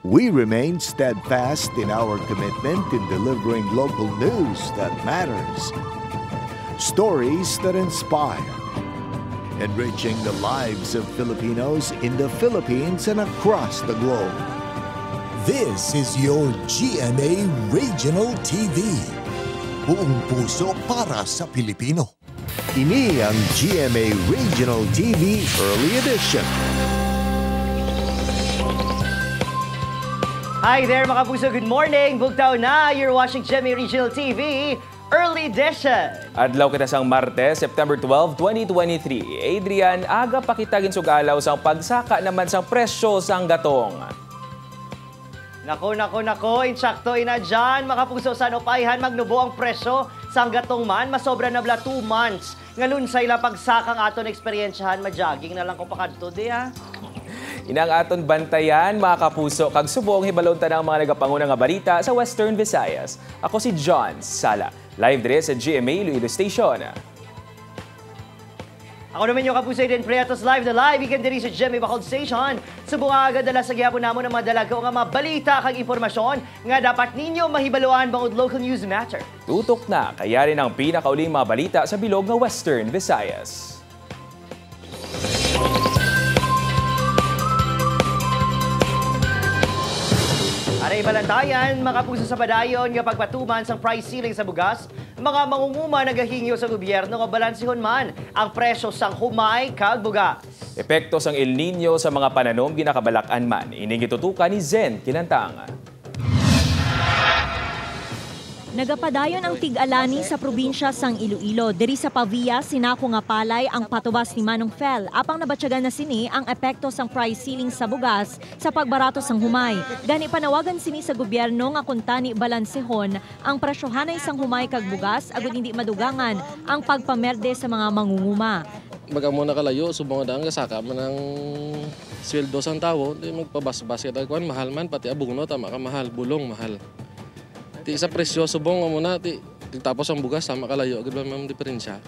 We remain steadfast in our commitment in delivering local news that matters, stories that inspire, enriching the lives of Filipinos in the Philippines and across the globe. This is your GMA Regional TV. Buong puso para sa Pilipino. Ini ang GMA Regional TV Early Edition. Hi there mga puso, good morning! Bugtaw na, you're watching GMA Regional TV Early Edition. Adlaw kita sang Martes, September 12, 2023. Adrian, aga pakitagin sugalaw sang pagsaka naman sang presyo sang gatong. Nako, insakto ina dyan. Mga puso, sa opayhan magnubo ang presyo sang gatong man. Masobra na bla 2 months. Ngalun sa ila pagsakang aton eksperyensyahan, ma-jogging na lang ko pakadto di ha. Inang aton bantayan, mga kapuso, kag subong hibalonta ng mga nagapanguna nga balita sa Western Visayas. Ako si John Sala, live dire sa GMA Iloilo Station. Ako naman yung kapuso din Prietos live na live, ikan diri sa GMA Bacol Station. Subong agad dala sa gyapon namon ng mga dalaga o nga mga balita kag impormasyon nga dapat ninyo mahibaluan bangod local news matter. Tutok na, kaya rin ang pinakauling mga balita sa bilog ng Western Visayas. Aray balantayan, mga puso sa padayon nga pagpatuman sang price ceiling sa bugas, mga mangunguma nagahingyo sa gobyerno nga balansihon man ang presyo sang humay kag bugas. Epekto sang El Nino sa mga pananom ginakabalakan man, ining gitutukan ni Zen Kilantang. Nagapadayon ang tig-alani sa probinsya sang Iloilo. Diri sa Pavia, sinako nga palay ang patubas ni Manong Fel. Apang nabatyagan na sini ang epekto sang price ceiling sa bugas sa pagbarato sang humay. Gani panawagan sini sa gobyerno nga kuntani balansehon ang presyohanay sang humay kag bugas agud hindi madugangan ang pagpamerde sa mga mangunguma. Baga mo nakalayo, subong nga saka man ang sweldo sang tawo, di magpabas-bas kita kuan mahal man pati abungno tama ka mahal, bulong mahal. Ti sa presyo subong mo na ti tapos ang bugas sama kalayo gid man diferensya.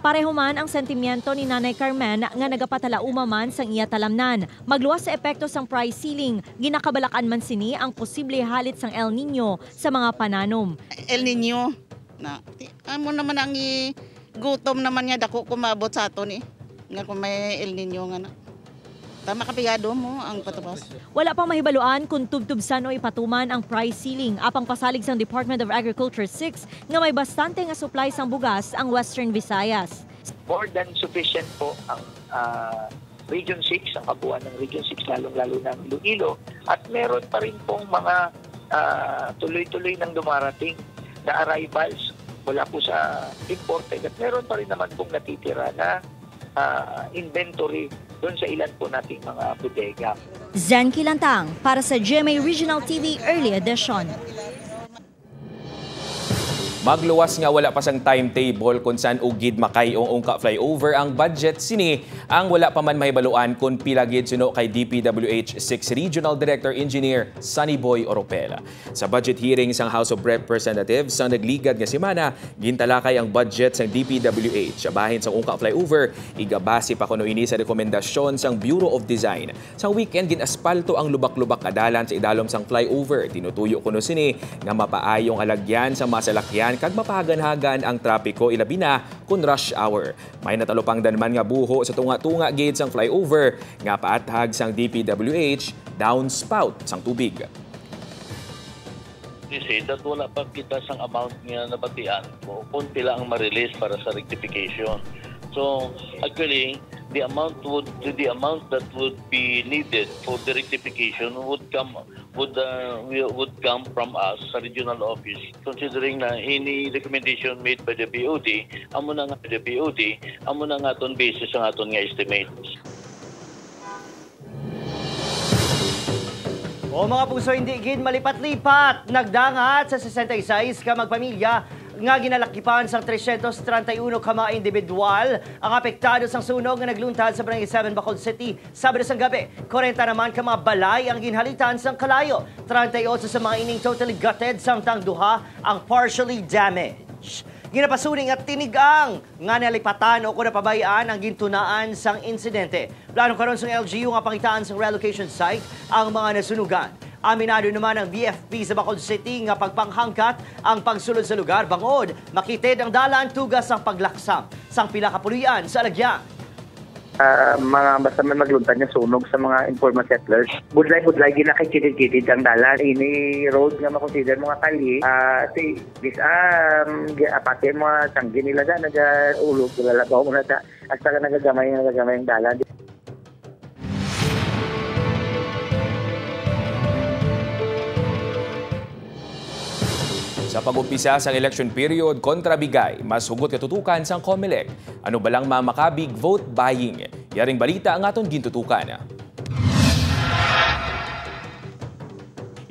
Pareho man ang sentimiento ni Nanay Carmen nga nagapatalauma man sang iya talamnan. Magluwas sa epekto sang price ceiling, ginakabalakan man sini ang posible halit sang El Nino sa mga pananom. El Nino na amo naman ang gutom naman nga dako kumabot sa aton nga kung may El Nino nga na. Tama kapigado mo ang patubas. Wala pang mahibaluan kung tubtubsan o ipatuman ang price ceiling. Apang pasalig sang Department of Agriculture 6 nga may bastante nga supply sang bugas ang Western Visayas. More than sufficient po ang Region 6, ang kabuuan ng Region 6, lalong-lalo ng Iloilo. At meron pa rin pong mga tuloy-tuloy nang dumarating na arrivals mula po sa imported. At meron pa rin naman pong natitira na inventory doon sa ilan po nating mga bodega. Zen Kilantang para sa GMA Regional TV Early Edition. Magluwas nga wala pa sang timetable kung saan ugid makayong ungka flyover ang budget sini ang wala pa man mahibaluan kung pila gid suno kay DPWH 6 Regional Director Engineer Sunny Boy Oropela. Sa budget hearing sang House of Representatives sa nagligad nga semana, gintalakay ang budget sang DPWH. Bahin sang ungka flyover, igabase pa kuno ini sa rekomendasyon sang Bureau of Design. Sa weekend ginaspalto ang lubak-lubak kadalan sa idalom sang flyover. Tinutuyo kuno sini nga mapaayong alagyan sa masalakyan kag mapahagan-hagan ang trapiko ilabi na kun rush hour. May natalupangdan man nga buho sa tunga-tunga gate sang flyover nga paathag sang DPWH downspout sang tubig. They say that wala pa kita sang amount nga nabatian kung pila ang ma-release para sa rectification. So actually the amount that would be needed for the rectification would come from us sa regional office, considering na any recommendation made by the BOD, amo na nga aton basis ang aton nga estimate. O mga puso, hindi gid malipat-lipat, nagdangat sa 66 ka magpamilya nga ginalakipan sang 331 ka mga individual ang apektado sang sunog nga nagluntad sa Barangay 7 Bacol City Sabado sang gabi. 40 naman ka mga balay ang ginhalitan sang kalayo. 38 sa mga ining totally gutted samtang duha ang partially damaged. Ginapasuning at tinigang nga nalipatan o kung napabayaan ang gintunaan sang insidente. Plano karon sang LGU nga pangitaan sang relocation site ang mga nasunugan. Aminado naman ang BFP sa Bacolod City nga pagpanghangkat ang pagsulod sa lugar bangod makitid ang dalan tugas ang paglaksam sang pila ka pulian sa Alagyang. Basta may magluntad niya sunog sa mga informal settlers. Budlay ginakikitid-kitid ang dalan. Ini road nga makonsider mga kali. Pati mga tanggi nila dyan, nag-ulog, lalabaw mo na dyan. Hasta ka nagagamay ang dalan. Sa pag-umpisa sa election period kontra bigay, mas hugot katutukan sang COMELEC. Ano balang mamakabig vote buying? Yaring balita ang aton gintutukan.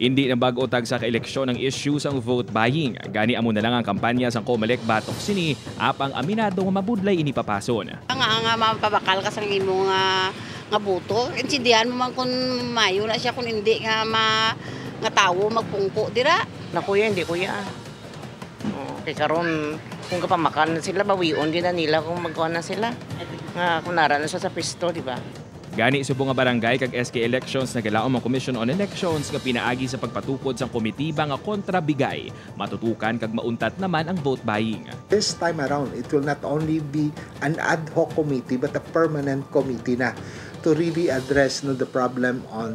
Hindi na bago tag sa kaeleksyon ang issue sang vote buying. Gani amo na lang ang kampanya sang COMELEC batok sini apang aminado nga mabudlay ini papason. Nga mapabakal ka sang imo nga boto. Intindihan mo man kung mayo na siya kung hindi nga tawo magpungko dira. Na kuya, hindi kuya. Kaya karon kung kapamakan na sila, bawion din na nila kung magkuhan na sila. Nga kunara na siya sa pisto, di ba? Gani subong nga barangay kag SK Elections nagalaom ang Commission on Elections nga pinaagi sa pagpatukod sang komitiba nga kontra bigay. Matutukan kag mauntat naman ang vote buying. This time around, it will not only be an ad hoc committee but a permanent committee na to really address the problem on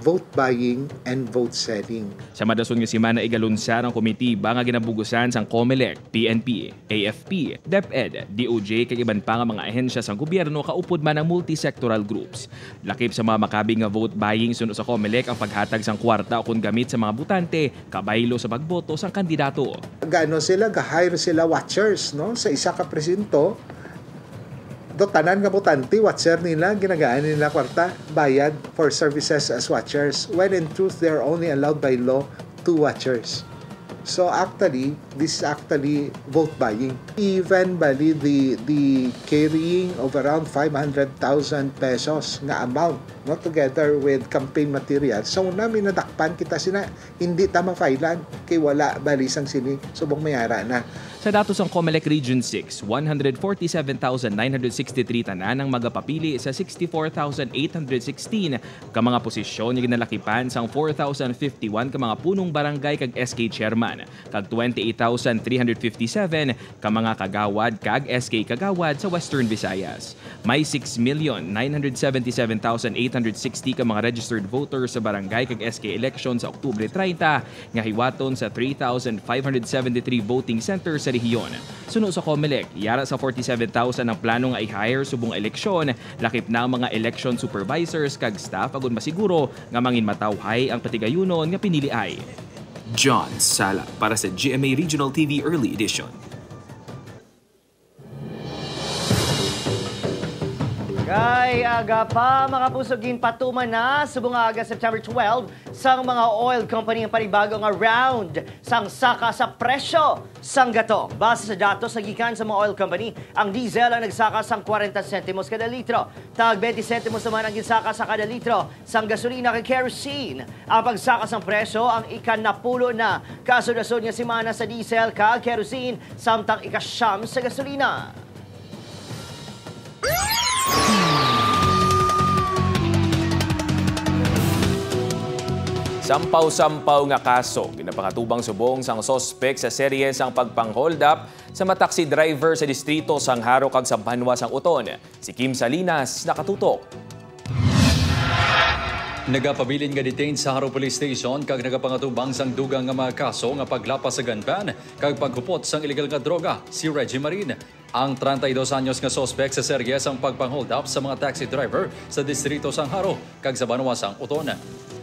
vote buying and vote selling. Sa madason nga semana igalunsar ang komitiba nga ginabugusan sang COMELEC, PNP, AFP, DepEd, DOJ kag iban pa nga mga ahensya sang gobyerno kaupod man ang multi-sectoral groups. Lakip sa mga makabig nga vote buying suno sa COMELEC ang paghatag sang kwarta o kun gamit sa mga butante kabaylo sa pagboto sang kandidato. Gaano sila ga-hire sila watchers no sa isa ka presinto. Tanan nga butante, watcher nila, ginagaan nila kwarta, bayad for services as watchers. When in truth, they're only allowed by law 2 watchers. So actually, this is actually vote buying. Even bali the carrying of around 500,000 pesos nga amount no, together with campaign material. So namin nadakpan kita sina, hindi tama failan kay wala balisang sini subong mayara na. Sa datos ng COMELEC Region 6, 147,963 tanan ang magapapili sa 64,816 ka mga posisyon nga ginalakipan sang 4,051 ka mga punong barangay kag SK chairman kag 28,357 ka mga kagawad kag SK kagawad sa Western Visayas. May 6,977,860 ka mga registered voters sa barangay kag SK election sa Oktubre 30 nga hiwaton sa 3,573 voting centers sa rehiyon. Suno sa COMELEC, yara sa 47,000 ang plano nga i-hire subong eleksyon, lakip na ang mga election supervisors kag staff agon masiguro nga mangin matawhay ang patigayunon nga pinili ay. John Sala para sa GMA Regional TV Early Edition. Kay aga pa mga pusogin patuman na subong aga September 12 sang mga oil company ang panibago nga round sang saka sa presyo sang gatong. Base sa datos sa gikan sa mga oil company, ang diesel ang nagsaka sang 40 centimos kada litro. Tag 20 centimos naman ang ginsaka sa kada litro sang gasolina kag kerosene. Ang pagsaka sang presyo ang ikanapulo na kasunod-sunod nga semana sa diesel kag kerosene samtang ikasyam sa gasolina. Sampaw-sampaw nga kaso, ginapakatubang subong sang sospek sa serye sang pagpang-hold up sa mga taxi driver sa distrito sang Haro kag sa Banwa sang Uton. Si Kim Salinas nakatutok. Nagapabilin nga detain sa Haro Police Station kag nagapangatubang sang dugang nga mga kaso nga paglapas sa gun ban kag paghupot sang illegal nga droga si Reggie Marin. Ang 32 anyos nga sospek sa serye sang pagpang-hold up sa mga taxi driver sa distrito sang Haro kag sa Banwa sang Uton.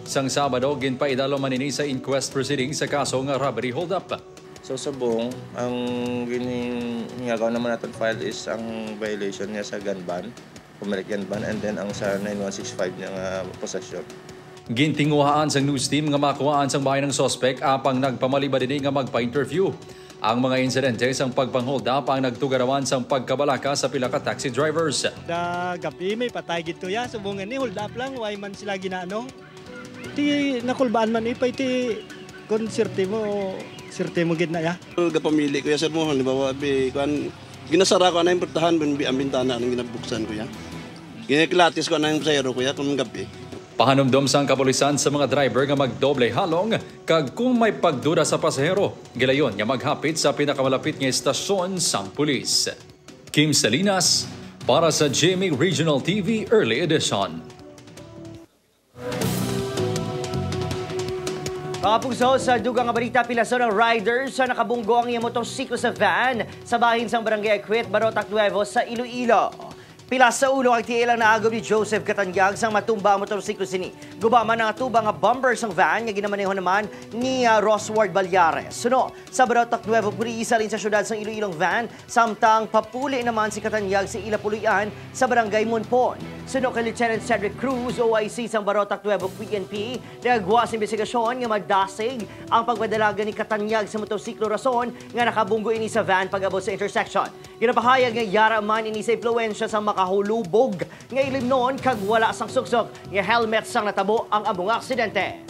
Sang Sabado, ginpaidalo manini sa inquest proceedings sa kaso nga robbery hold-up. So subong, ang ginagawa naman natin file is ang violation niya sa gun ban, COMELEC gun ban, and then ang sa 9165 niya nga possession. Gintinguhaan sang news team nga makuhaan sang bahay ng sospek apang nagpamaliba din nga magpa-interview. Ang mga insidente sang pagpang-hold up ang nagtugarawan sang pagkabalaka sa pila ka taxi drivers. Da gabi may patay gito ya, subungan ni hold up lang, why man sila ginaano. Ti nakulbaan man ipay ti kon sirte mo gid na ya. Gapamili ko ya sir mo halimbawa bi kan ginasara ko na yung portahan bin ang bintana ang ginabuksan ko ya. Ginaklatis ko na yung sayro ko ya kung gabi. Pahanumdom sang kapulisan sa mga driver nga magdoble halong kag kung may pagduda sa pasahero, gilayon nga maghapit sa pinakamalapit nga estasyon sang pulis. Kim Salinas para sa GMA Regional TV Early Edition. Mga pugso, sa dugang nga balita, pilaso ng riders sa nakabunggo ang iyang motorsiklo sa van sa bahin sang Barangay Acuit, Barotac Nuevo sa Iloilo. Pilas sa ulo ang tiilang naagom ni Joseph Katanyag sang matumba ang motorsiklo sini. Gubaman ang atuba nga bumper sang van nga ginamaneho naman ni Rosward Balyares. Suno, sa Barotac Nuevo, isa rin sa syudad sang Iloilong van, samtang papuli naman si Katanyag sa Ilapulian sa Barangay Monpon. Suno kay Lieutenant Cedric Cruz, OIC sang Barotac Nuevo PNP, nagagawa sa investigasyon nga magdasig ang pagpadalaga ni Katanyag sa motorsiklo rason nga nakabunggo ini sa van pag-abot sa intersection. Ginapahayag nga yara man ini sa impluensya sa makahulubog nga ilim noon kag wala sang suksok nga helmet sang natabo ang among aksidente.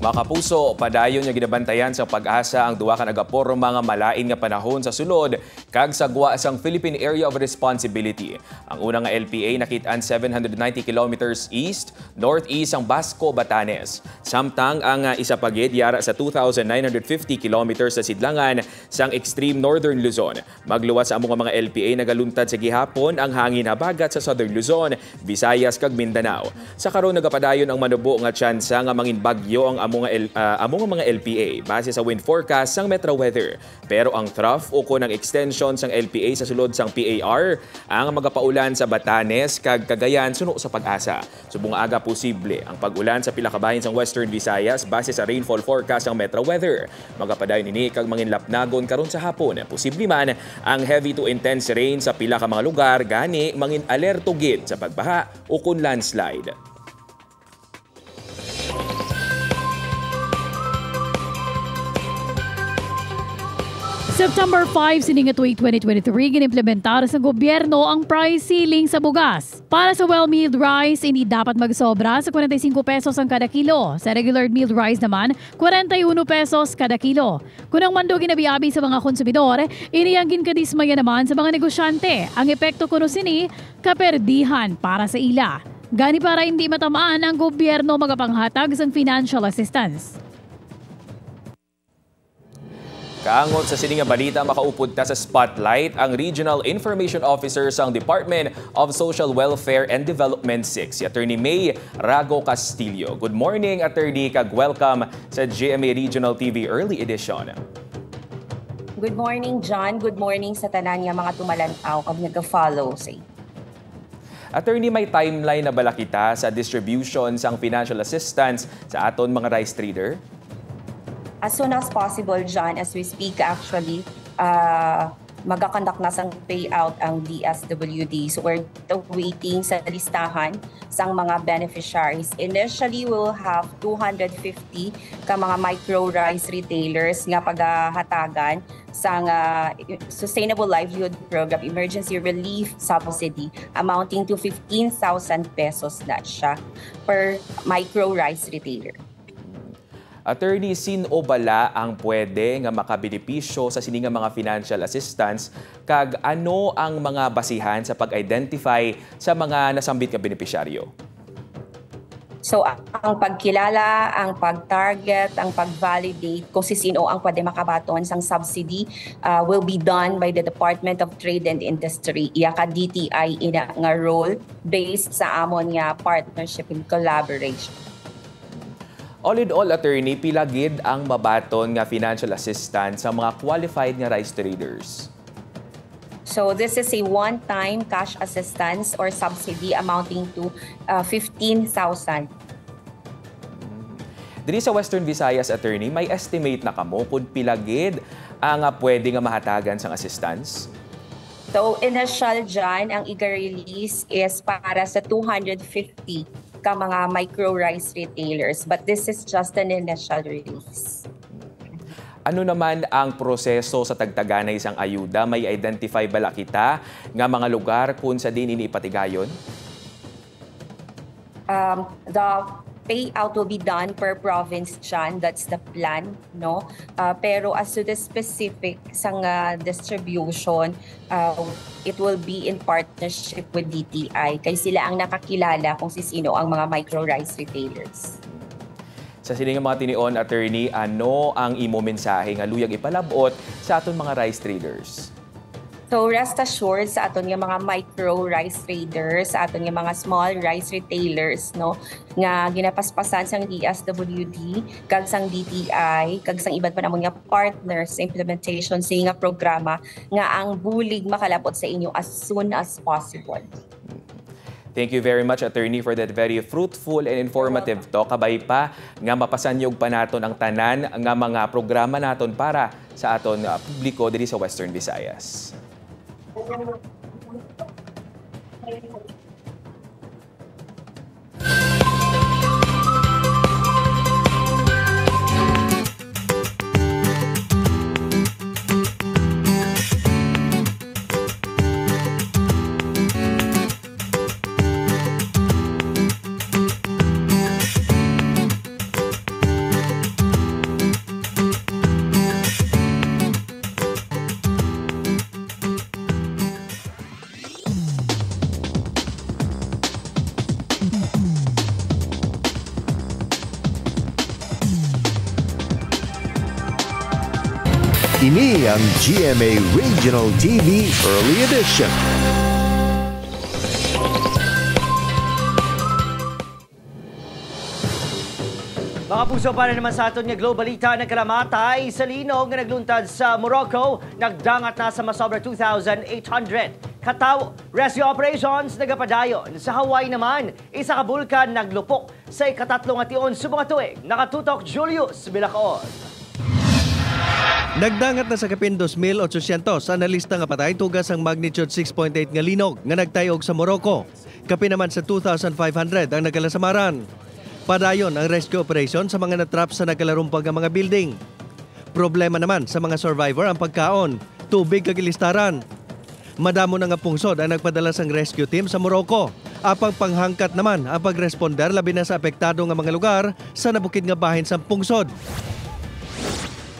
Mga kapuso, padayon nga ginabantayan sa pag-asa ang duwa ka nagaporma nga malain nga panahon sa sulod kag sagwa sang Philippine Area of Responsibility. Ang unang nga LPA nakitaan 790 kilometers east, northeast ang Basco, Batanes. Samtang ang isa pagid yara sa 2,950 kilometers sa sidlangan sang extreme northern Luzon. Magluwas sa among mga LPA nagaluntad sa gihapon ang hangin habagat sa southern Luzon, Visayas kag Mindanao. Sa karon nagapadayon ang manubo nga tsansa nga mangin bagyo ang among mga LPA base sa wind forecast sang Metro Weather. Pero ang trough o kunang extension sang LPA sa sulod sang PAR ang magapaulan sa Batanes kag Cagayan suno sa pag-asa. Subong aga posible ang pag-ulan sa pila ka bahin sang Western Visayas base sa rainfall forecast sang Metro Weather. Magapadayon ini kag manginlapnagon karon sa hapon. Posible man ang heavy to intense rain sa pila ka mga lugar gani mangin alerto gid sa pagbaha o kun landslide. September 5, sininga tuig 2023, ginimplementar sa gobyerno ang price ceiling sa bugas. Para sa well-milled rice, hindi dapat magsobra sa 45 pesos ang kada kilo. Sa regular milled rice naman, 41 pesos kada kilo. Kung ang mando ginabiabi sa mga konsumidor, iniyangin kadismaya naman sa mga negosyante. Ang epekto kuno sini, kaperdihan para sa ila. Gani para hindi matamaan ang gobyerno magapanghatag sa financial assistance. Kaangot sa sininga balita, makaupod ta sa spotlight ang Regional Information Officer sa Department of Social Welfare and Development 6, si Attorney May Rago Castillo. Good morning, Attorney, kag welcome sa GMA Regional TV Early Edition. Good morning, John. Good morning sa tanan nga mga tumalantaw kag nag-follow sa Attorney, may timeline na bala kita sa distribution sang financial assistance sa aton mga rice trader? As soon as possible, John, as we speak, actually, magakonduct na sang payout ang DSWD. So we're waiting sa listahan sang mga beneficiaries. Initially, we'll have 250 ka mga micro rice retailers nga paghahatagan sang Sustainable Livelihood Program Emergency Relief Subsidy amounting to 15,000 pesos na siya per micro rice retailer. Attorney, sino bala ang pwede nga makabenepisyo sa sininga mga financial assistance kag ano ang mga basihan sa pag-identify sa mga nasambit nga benepisyaryo? So ang pagkilala, ang pag-target, ang pag-validate kung sino ang pwede makabaton sang subsidy will be done by the Department of Trade and Industry. Iya ka DTI ina nga role based sa amon nga partnership and collaboration. All in all, Attorney, pila gid ang mabaton nga financial assistance sa mga qualified nga rice traders? So this is a one-time cash assistance or subsidy amounting to 15,000. Diri sa Western Visayas, Attorney, may estimate na kamo kung pila gid ang pwede nga mahatagan sang assistance? So initial dyan, ang i-release is para sa 250 ka mga micro rice retailers, but this is just an initial release. Ano naman ang proseso sa tagtaganay sang ayuda? May identify bala kita nga mga lugar kung sa din ini ipatigayon? The payout will be done per province dyan. That's the plan, no? Pero as to the specific sang distribution, it will be in partnership with DTI. Kaya sila ang nakakilala kung sino ang mga micro-rice retailers. Sa sining mga tinion, attorney, ano ang imo mensahe nga luyag ipalabot sa aton mga rice traders? So rest assured sa aton nga mga micro rice traders, sa aton nga mga small rice retailers, no, nga ginapaspasan sang DSWD, kag sang DTI, kag sang iba't pa namon nga partners sa implementation sa nga programa nga ang bulig makalapot sa inyo as soon as possible. Thank you very much, attorney, for that very fruitful and informative talk. Kabay pa nga mapasanyog pa naton ang tanan nga mga programa naton para sa aton publiko diri sa Western Visayas. Ini ang GMA Regional TV Early Edition. Mga puso, para naman sa aton nga globalita ng kalamatay sa linog nga nagluntad sa Morocco, nagdangat na sa masobra 2,800 katawo. Rescue operations nagapadayon. Sa Hawaii naman, isa ka bulkan naglupok sa ikatatlong ation subong tuig. Nakatutok Julius Bilacaon. Nagdangat na sa kapin 2,800 sa analista nga patay tugas ang magnitude 6.8 nga linog nga nagtayog sa Morocco. Kapin naman sa 2,500 ang nagalasamaran. Padayon ang rescue operation sa mga natrap sa nagkalarumpag nga mga building. Problema naman sa mga survivor ang pagkaon, tubig kag ilistaran. Madamo na nga pungsod ang nagpadala sang rescue team sa Morocco. Apang panghangkat naman ang pagresponder labi na sa apektado nga mga lugar sa nabukid nga bahin sa pungsod.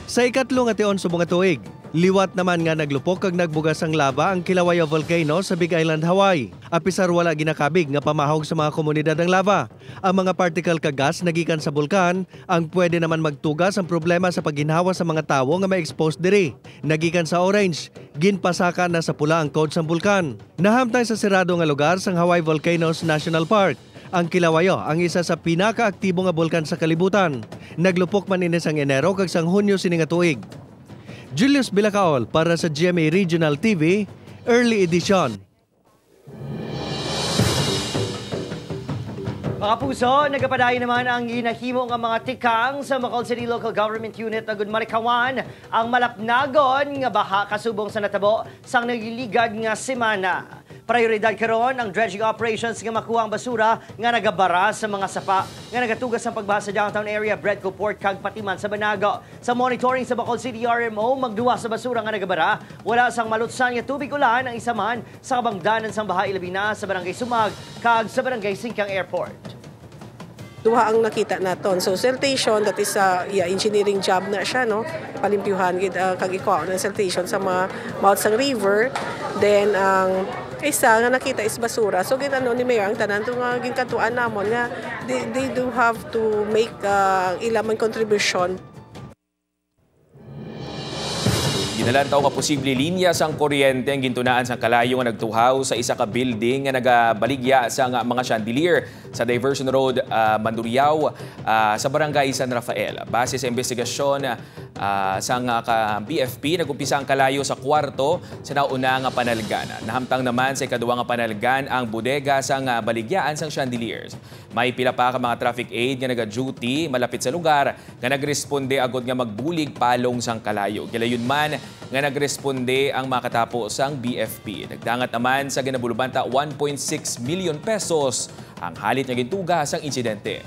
Sa ikatlong ation subong tuig, liwat naman nga naglupok kag nagbugas ang lava ang Kilauea Volcano sa Big Island, Hawaii. Apisar wala ginakabig nga pamahog sa mga komunidad ang lava. Ang mga particle kag gas nagikan sa bulkan ang pwede naman magtugas ang problema sa pagginhawa sa mga tawo nga ma-expose diri. Nagikan sa orange, ginpasaka na sa pula ang code sa bulkan. Nahamtay sa sirado nga lugar sang Hawaii Volcanoes National Park. Ang Kilauea ang isa sa pinakaaktibo nga bulkan sa kalibutan. Naglupok man ini sang Enero kag sang Hunyo sini nga tuig. Julius Bilacaol para sa GMA Regional TV, Early Edition. Mga puso, nagapadayon naman ang ginahimo nga mga tikang sa Macol City Local Government Unit na Marikawan ang malapnagon nga baha kasubong sa natabo sang nagiligad nga semana. Prioridad karon ang dredging operations nga makuha ang basura nga nagabara sa mga sapa nga nagatugas sa pagbaha sa downtown area, Bredco Port kag Patiman sa Banago. Sa monitoring sa Macol City RMO, magduwa sa basura nga nagabara, wala sang malutsan nga tubig ulan ang isa man sa kabangdanan sang baha ilabi na sa Barangay Sumag kag sa Barangay Singkang Airport. Duha ang nakita naton. So siltation, that is engineering job na siya, no? Palimpyuhan kag ikaw ng siltation sa mga mouth sang river. Then ang isa nga nakita is basura. So ginano ni Mayor ang tanan to nga ginkatuan namon nga they do have to make ilaman contribution. Ginalantaw nga posible linya sang kuryente ang gintunaan sang kalayo nga nagtuhaw sa isa ka building nga nagabaligya sa mga chandelier sa Diversion Road, Mandurriao sa Barangay San Rafael. Base sa investigasyon sang BFP, nagumpisa ang kalayo sa kwarto sa nauna nga panalgan. Nahamtang naman sa ikaduwa nga panalgan ang bodega sang baligyaan sang chandeliers. May pila pa ka mga traffic aid nga naga-duty malapit sa lugar nga nagresponde agad nga magbulig palong sang kalayo. Gilayon man nga nagresponde ang makatapo sang BFP. Nagdangat naman sa ginabulubanta 1.6 million pesos ang halit nga gintuga sang insidente.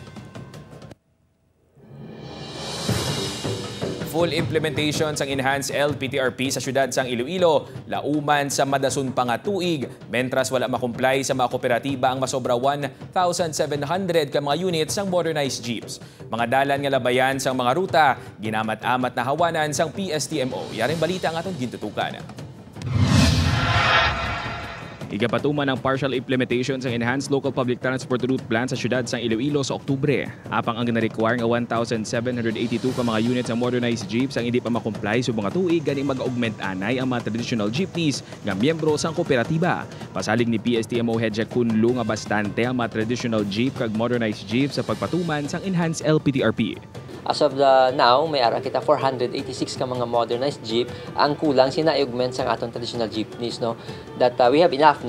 full implementation sang enhanced LPTRP sa syudad sang Iloilo, lauman sa madason pa nga tuig, mentras wala makumplay sa mga kooperatiba ang masobra 1,700 ka mga units sang modernized jeeps. Mga dalan nga labayan sang mga ruta, ginamat-amat na hawanan sang PSTMO. Yaring balita ang atong gintutukan. Igapatuman ang partial implementation sa Enhanced Local Public Transport Route Plan sa syudad sang Iloilo sa Oktubre. Apang ang gina-require nga 1,782 ka mga units ng modernized jeeps ang hindi pa makomply sa mga tuig ganing mag-augment anay ang mga traditional jeepneys nga miyembro sang kooperatiba. Pasalig ni PSTMO Head Jack Kunlu nga bastante ang mga traditional jeep kag modernized jeep sa pagpatuman sang Enhanced LPTRP. As of now, may ara kita 486 ka mga modernized jeep. Ang kulang sina-augment sa atong traditional jeepneys, no? That we have enough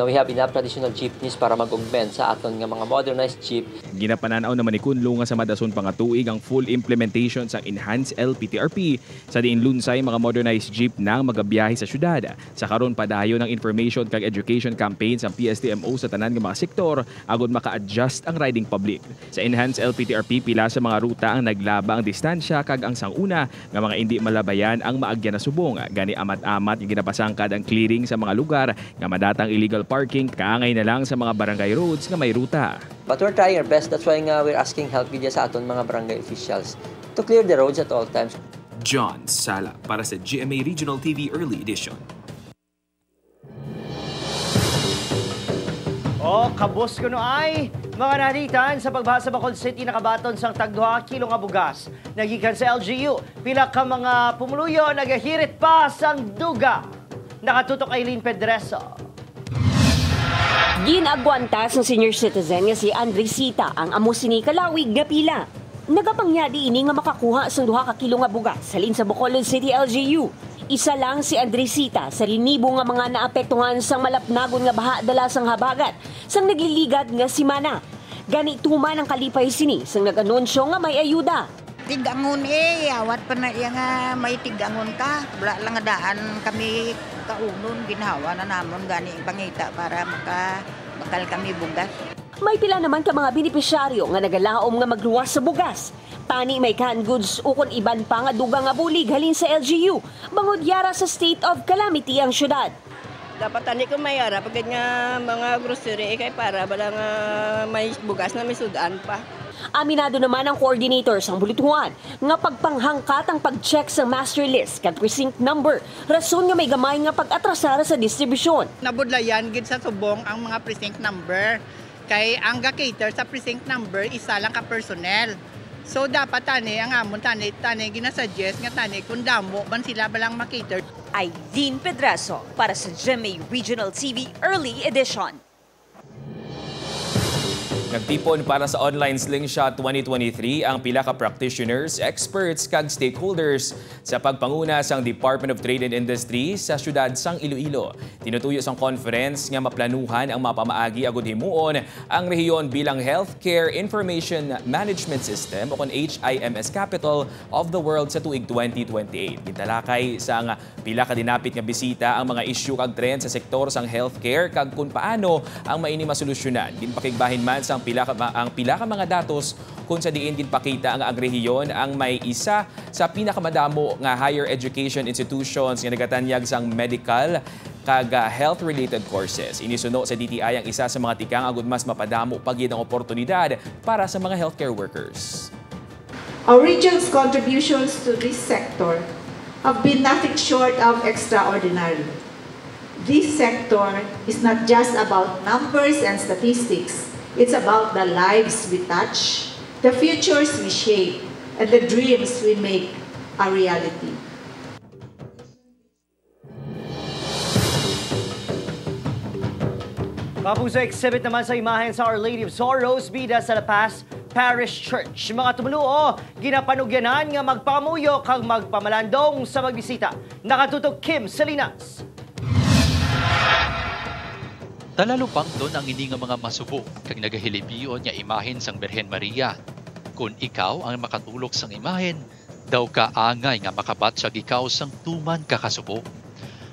traditional jeepneys para mag-augment sa aton nga mga modernized jeep. Ginapananaw naman ni Kunlo nga sa madason pa nga tuig ang full implementation sa enhanced LPTRP sa diin lunsay mga modernized jeep nang magabiyahe sa syudad. Sa karon padayon ng information kag education campaigns ang PSTMO sa tanan nga mga sektor agud maka-adjust ang riding public. Sa enhanced LPTRP pila sa mga ruta ang naglaba ang distansya kag ang sanguna nga mga hindi malabayan ang maagya na subong. Gani amat-amat yung ginapasangkad ang clearing sa mga lugar nga madatang illegal parking kaangay na lang sa mga barangay roads nga may ruta. But we're trying our best. That's why nga we're asking help video sa aton mga barangay officials to clear the roads at all times. John Sala para sa GMA Regional TV Early Edition. Kabos ko no ay mga naritan sa pagbasa Bacol City nakabaton sang tagduha kilo nga bugas. Nagikan sa LGU, pila ka mga pumuluyo nagahirit pa sang duga. Nakatutok Aileen Pedreso. Ginagwantas ng senior citizen nga si Andresita ang amo sini kalawig nga pila. Nagapangyadi ini nga makakuha sang 2 ka kilo nga bugas salin sa Bacolod City LGU. Isa lang si Andresita sa rinibo nga mga naapektuhan sang malapnagon nga baha dala sang habagat sang nagliligad nga simana. Gani tuman ang kalipay sini sang nag-anunsyo nga may ayuda. Tigangon awat pa na iya nga may tigangon ka. Wala lang nga daan kami kaunon ginhawa na namon gani pangita para makal kami bugas. May pila naman ka mga benepisyaryo nga nagalaom nga magluwas sa bugas. Tani may canned goods ukon iban pa nga dugang nga bulig halin sa LGU. Bangod yara sa state of calamity ang syudad. Dapat tani ko may ara pagkat nga mga grocery kay para bala nga may bugas na may sudan pa. Aminado naman ang coordinator sang bulituhan nga pagpanghangkat ang pag-check sa master list kat precinct number. Rason nga may gamay nga pag-atrasara sa distribusyon. Nabudlayan gid sa subong ang mga precinct number. Kay ang ga-cater sa precinct number isa lang ka personnel. So dapat tani ang amon tani ginasuggest nga tani kung damo ban sila balang makater. Aileen Pedreso para sa GMA Regional TV Early Edition. Nagtipon para sa Online Slingshot 2023 ang pila ka practitioners, experts kag stakeholders sa pagpanguna sang Department of Trade and Industry sa syudad sang Iloilo. Tinutuyo sang conference nga maplanuhan ang mapamaagi agud himuon ang rehiyon bilang Healthcare Information Management System o kon HIMS capital of the world sa tuig 2028. Gitalakay sang pila ka dinapit nga bisita ang mga issue kag trend sa sektor sang healthcare kag kung paano ang maini masolusyonan. Ginpakigbahin man sang ang pila ka mga datos kung sa diin ginpakita ang rehiyon ang may isa sa pinakamadamo nga higher education institutions nga nagatanyag sang medical kag health-related courses. Inisuno sa DTI ang isa sa mga tikang agud mas mapadamo pagid ang oportunidad para sa mga healthcare workers. Our region's contributions to this sector have been nothing short of extraordinary. This sector is not just about numbers and statistics. It's about the lives we touch, the futures we shape, and the dreams we make a reality. Kapuso exhibit naman sa imahen sa Our Lady of Sorrows, bida sa La Paz Parish Church. Mga tumunuo, ginapanugyanan nga magpamuyo kag magpamalandong sa magbisita. Nakatutok Kim Salinas. Talalupang doon ang ini nga mga masubo kag nagahilipiyon nga imahen sang Birhen Maria. Kung ikaw ang makatulok sang imahen, daw ka angay nga makabat sa ikaw sang tuman kakasubo.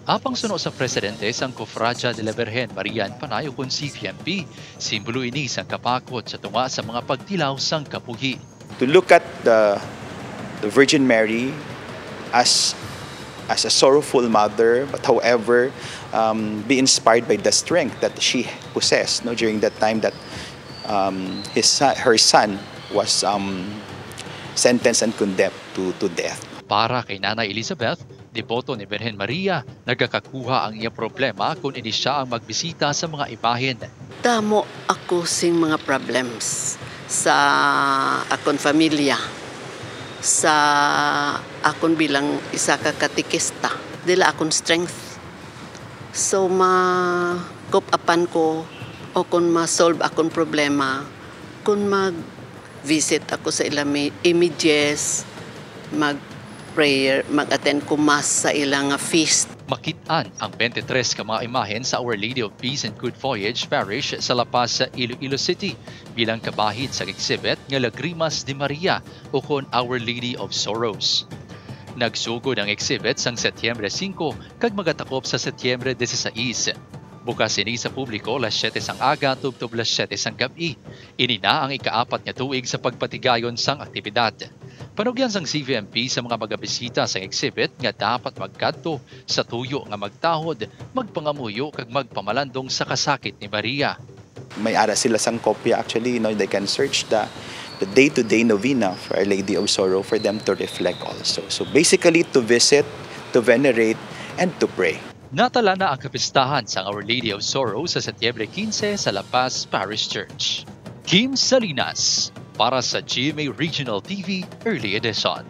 Apang suno sa presidente sang Cofradia de la Virgen Maria Panayo kon CVMP, simbolo ini sang kapakot sa tunga sa mga pagtilaw sang kapuhi. To look at the Virgin Mary as a sorrowful mother, but however, be inspired by the strength that she possessed during that time that her son was sentenced and condemned to death. Para kay Nanay Elizabeth, deboto ni Birhen Maria, nagkakakuha ang iya problema kung ini siya ang magbisita sa mga imahen. Damo ako sing mga problems sa akong pamilya, sa akong bilang isa ka katikista, dila akong strength. So ma-cope-upan ko o kung ma-solve akong problema, kung mag-visit ako sa ilang images, mag-prayer, mag-attend ko mass sa ilang feast. Makitaan ang 23 ka mga imahen sa Our Lady of Peace and Good Voyage Parish sa La Paz sa Iloilo City bilang kabahid sa exhibit nga Lagrimas de Maria o kon Our Lady of Sorrows. Nagsugod ang exhibit sang Setyembre 5 kag magatakop sa Setyembre 16. Bukas ini sa publiko las 7 sang aga tubtob las 7 sang gabi. Ini na ang ika-4 nga tuig sa pagpatigayon sang aktibidad. Panugyan sang CVMP sa mga magabisita sa exhibit nga dapat magkadto sa tuyo nga magtahod, magpangamuyo kag magpamalandong sa kasakit ni Maria. May ara sila sang kopya actually, they can search the day-to-day novena for Our Lady of Sorrow for them to reflect also. So basically to visit, to venerate, and to pray. Natala na ang kapistahan sa Our Lady of Sorrow sa Setyembre 15 sa La Paz Parish Church. Kim Salinas para sa GMA Regional TV Early Edition.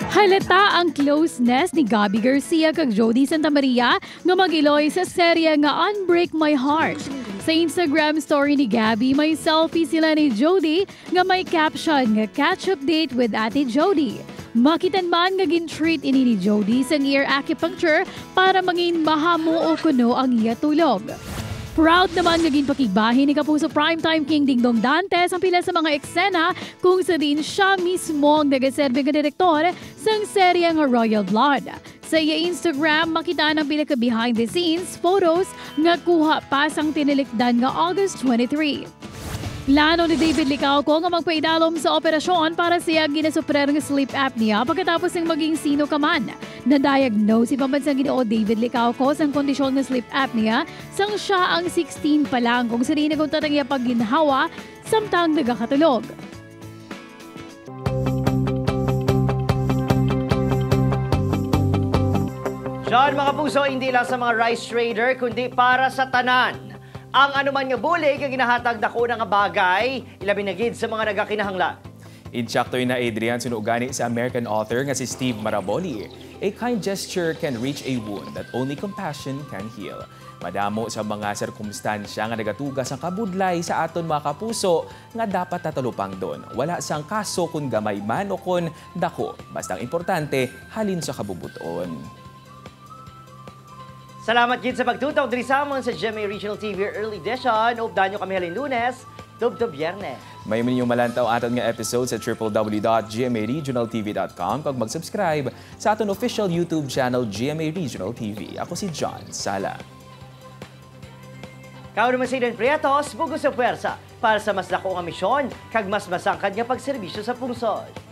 Halata ang closeness ni Gabby Garcia kag Jody Santa Maria nga mag-iloy sa serye nga Unbreak My Heart. Sa Instagram story ni Gabby, may selfie sila ni Jody nga may caption nga catch-up date with Ate Jody. Makitan man nga gin-treat ini ni Jody sa ear acupuncture para mangin mahamo o kuno ang iya tulog. Proud naman nga ginpakigbahin ni Kapuso Primetime King Dingdong Dantes ang pila sa mga eksena kung sa din siya mismo ang nagaserbe nga direktor sang serye nga Royal Blood. Sa iya Instagram, makita ang pila ka behind the scenes photos nga kuha pa sang tinilikdan nga August 23. Plano ni David Licauco nga magpaidalom sa operasyon para siya ginasuprer ng sleep apnea pagkatapos ng maging sino ka man. Na-diagnose si pambansang Ginoo David Licauco sa kondisyon ng sleep apnea sang siya ang 16 pa lang kung sari na kung tatangya pagginhawa samtang nagakatulog. John, mga puso, hindi lang sa mga rice trader kundi para sa tanan. Ang anuman nga bulig ang ginahatag dako nga bagay, ilabi na gid sa mga nagakinahanglan. Insaktoy na Adrian sinugani sa American author nga si Steve Maraboli. A kind gesture can reach a wound that only compassion can heal. Madamo sa mga sirkumstansya nga nagatugas ang kabudlay sa aton mga kapuso nga dapat tatalupang doon. Wala sang kaso kung gamay man o kung dako. Bastang importante, halin sa kabubuton. Salamat gid sa pagtutaw diri samon sa GMA Regional TV Early Edition. Updahan nyo kami halin Lunes, tub Biyernes. May minyong malantaw aton nga episode sa www.gmaregionaltv.com kag mag-subscribe sa aton official YouTube channel GMA Regional TV. Ako si John Sala. Kao naman si Eden Prietos, bugo sa puwersa para sa mas dako nga misyon kag mas masangkad nga pagserbisyo sa pungsod.